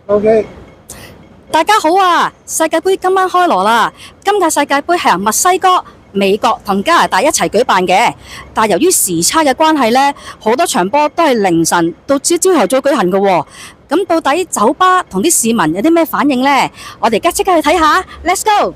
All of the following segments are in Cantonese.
OK。大家好啊！世界盃今晚開鑼啦！今屆世界盃係由墨西哥、美國同加拿大一齊舉辦嘅，但係由於時差嘅關係呢，好多場波都係凌晨到朝頭早舉行嘅喎。咁到底酒吧同啲市民有啲咩反應呢？我哋而家即刻去睇下，Let's go！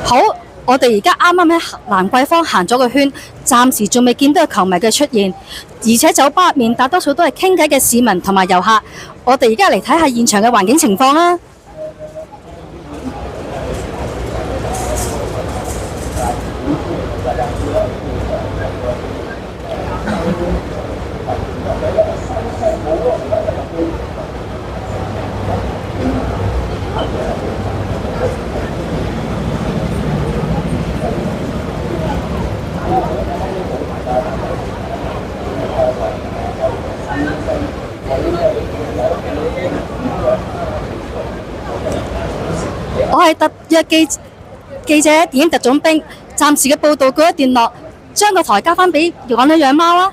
好，我哋而家啱啱喺蘭桂坊行咗個圈，暫時仲未見到有球迷嘅出現，而且酒吧入面大多數都係傾偈嘅市民同埋遊客。我哋而家嚟睇下現場嘅環境情況啦。我係特約記者電影特種兵，暫時嘅報導告一段落，將個台交翻俾養貓啦。